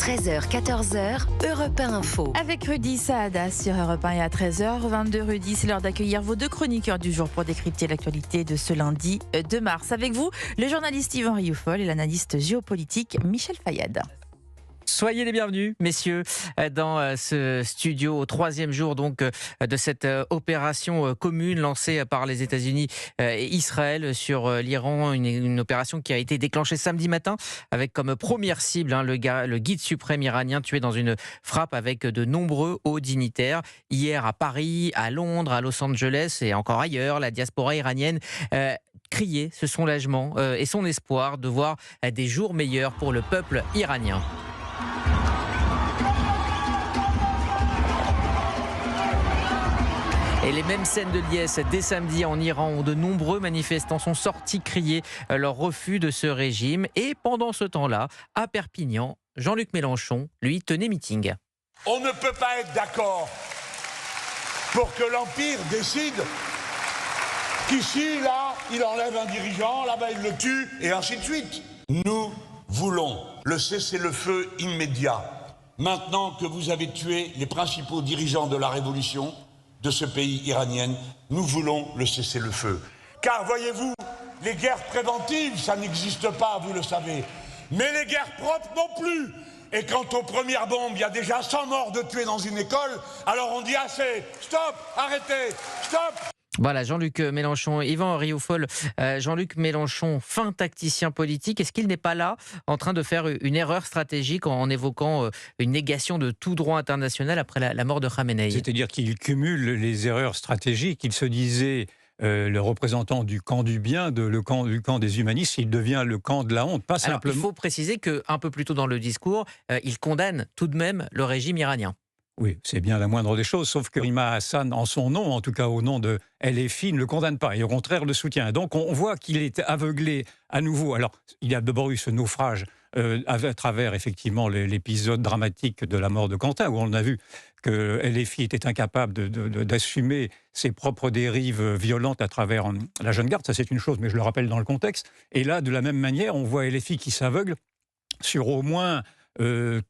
13h, 14h, Europe 1 Info. Avec Rudy Saada sur Europe 1 et à 13h22 Rudy, c'est l'heure d'accueillir vos deux chroniqueurs du jour pour décrypter l'actualité de ce lundi 2 mars. Avec vous, le journaliste Yvan Rioufol et l'analyste géopolitique Michel Fayad. Soyez les bienvenus, messieurs, dans ce studio au troisième jour donc de cette opération commune lancée par les États-Unis et Israël sur l'Iran, une opération qui a été déclenchée samedi matin avec comme première cible le guide suprême iranien tué dans une frappe avec de nombreux hauts dignitaires. Hier à Paris, à Londres, à Los Angeles et encore ailleurs, la diaspora iranienne criait ce soulagement et son espoir de voir des jours meilleurs pour le peuple iranien. Et les mêmes scènes de liesse dès samedi en Iran où de nombreux manifestants sont sortis crier leur refus de ce régime. Et pendant ce temps-là, à Perpignan, Jean-Luc Mélenchon, lui, tenait meeting. On ne peut pas être d'accord pour que l'Empire décide qu'ici, là, il enlève un dirigeant, là-bas, il le tue, et ainsi de suite. Nous voulons le cessez-le-feu immédiat. Maintenant que vous avez tué les principaux dirigeants de la révolution de ce pays iranien, nous voulons le cessez-le-feu. Car voyez-vous, les guerres préventives, ça n'existe pas, vous le savez. Mais les guerres propres non plus. Et quand aux premières bombes, il y a déjà 100 morts de tués dans une école, alors on dit assez, stop, arrêtez, stop. Voilà, Jean-Luc Mélenchon, Yvan Rioufol, Jean-Luc Mélenchon, fin tacticien politique. Est-ce qu'il n'est pas là en train de faire une erreur stratégique en évoquant une négation de tout droit international après la mort de Khamenei ? C'est-à-dire qu'il cumule les erreurs stratégiques. Il se disait le représentant du camp du bien, du camp des humanistes. Il devient le camp de la honte, pas simplement. Alors, il faut préciser qu'un peu plus tôt dans le discours, il condamne tout de même le régime iranien. Oui, c'est bien la moindre des choses, sauf que Rima Hassan, en son nom, en tout cas au nom de LFI, ne le condamne pas, et au contraire le soutient. Donc on voit qu'il est aveuglé à nouveau. Alors, il y a d'abord eu ce naufrage à travers effectivement l'épisode dramatique de la mort de Quentin, où on a vu que LFI était incapable d'assumer ses propres dérives violentes à travers la jeune garde. Ça, c'est une chose, mais je le rappelle dans le contexte. Et là, de la même manière, on voit LFI qui s'aveugle sur au moins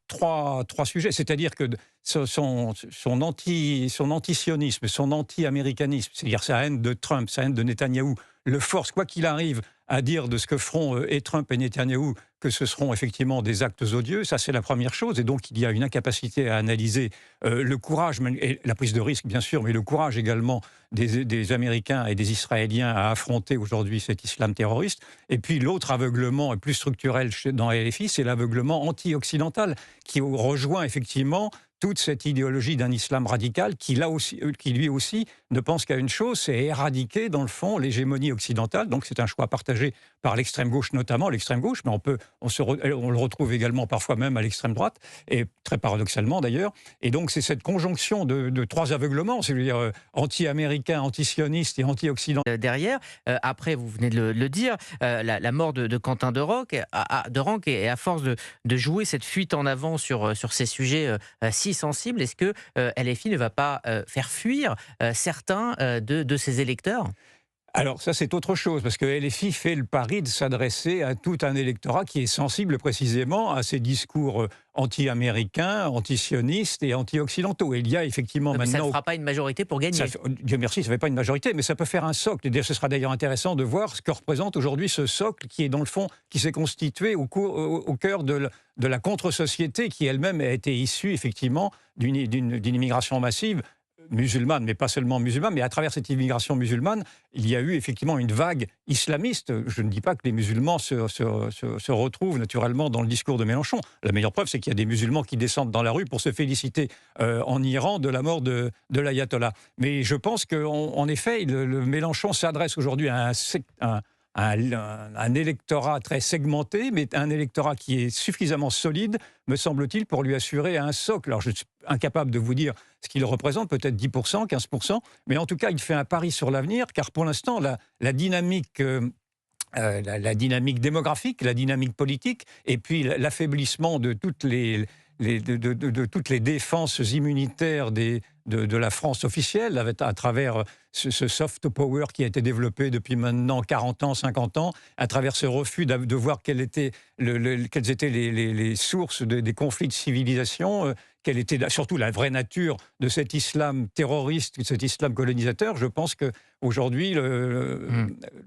trois sujets, c'est-à-dire que son antisionisme, son anti-américanisme, c'est-à-dire sa haine de Trump, sa haine de Netanyahou, le force, quoi qu'il arrive, à dire de ce que feront et Trump et Netanyahou que ce seront effectivement des actes odieux. Ça, c'est la première chose. Et donc, il y a une incapacité à analyser le courage, et la prise de risque, bien sûr, mais le courage également des Américains et des Israéliens à affronter aujourd'hui cet islam terroriste. Et puis, l'autre aveuglement plus structurel dans LFI, c'est l'aveuglement anti-occidental, qui rejoint effectivement toute cette idéologie d'un islam radical qui lui aussi ne pense qu'à une chose, c'est éradiquer dans le fond l'hégémonie occidentale. Donc c'est un choix partagé par l'extrême gauche, notamment l'extrême gauche, mais on le retrouve également parfois même à l'extrême droite, et très paradoxalement d'ailleurs. Et donc c'est cette conjonction de trois aveuglements, c'est-à-dire anti-américain, anti-sioniste et anti-occidental. Derrière, après, vous venez de le dire, la mort de Quentin Derenc, et à force de jouer cette fuite en avant sur ces sujets si sensibles, est-ce que LFI ne va pas faire fuir certains de ses électeurs ? Alors ça, c'est autre chose, parce que LFI fait le pari de s'adresser à tout un électorat qui est sensible précisément à ces discours anti-américains, anti-sionistes et anti-occidentaux. Et il y a effectivement mais maintenant... ça ne fera pas une majorité pour gagner. Dieu merci, ça ne fait pas une majorité, mais ça peut faire un socle. Et ce sera d'ailleurs intéressant de voir ce que représente aujourd'hui ce socle qui est dans le fond, qui s'est constitué au cœur de la contre-société qui elle-même a été issue effectivement d'une immigration massive, musulmane, mais pas seulement musulmane, mais à travers cette immigration musulmane, il y a eu effectivement une vague islamiste. Je ne dis pas que les musulmans se retrouvent naturellement dans le discours de Mélenchon. La meilleure preuve, c'est qu'il y a des musulmans qui descendent dans la rue pour se féliciter en Iran de la mort de l'ayatollah. Mais je pense qu'en effet, le Mélenchon s'adresse aujourd'hui à un électorat très segmenté, mais un électorat qui est suffisamment solide, me semble-t-il, pour lui assurer un socle. Alors, je suis incapable de vous dire ce qu'il représente, peut-être 10%, 15%, mais en tout cas, il fait un pari sur l'avenir, car pour l'instant, la dynamique... la dynamique démographique, la dynamique politique, et puis l'affaiblissement de toutes les défenses immunitaires de la France officielle, à travers ce soft power qui a été développé depuis maintenant 40 ans, 50 ans, à travers ce refus de voir quelles étaient les sources des conflits de civilisation, quelle était surtout la vraie nature de cet islam terroriste, de cet islam colonisateur. Je pense qu'aujourd'hui,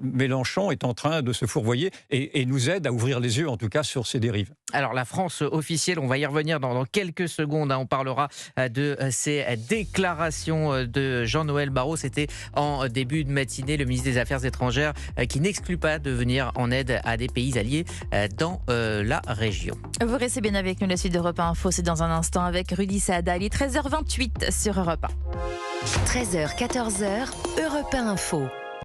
Mélenchon est en train de se fourvoyer et nous aide à ouvrir les yeux, en tout cas, sur ces dérives. Alors, la France officielle, on va y revenir dans quelques secondes. On parlera de ces déclarations de Jean-Noël Barrot. C'était en début de matinée, le ministre des Affaires étrangères qui n'exclut pas de venir en aide à des pays alliés dans la région. Vous restez bien avec nous, la suite d'Europe 1 Info, c'est dans un instant avec Rudy Saada. Il est 13h28 sur Europe 1. 13h, 14h, Europe 1 Info.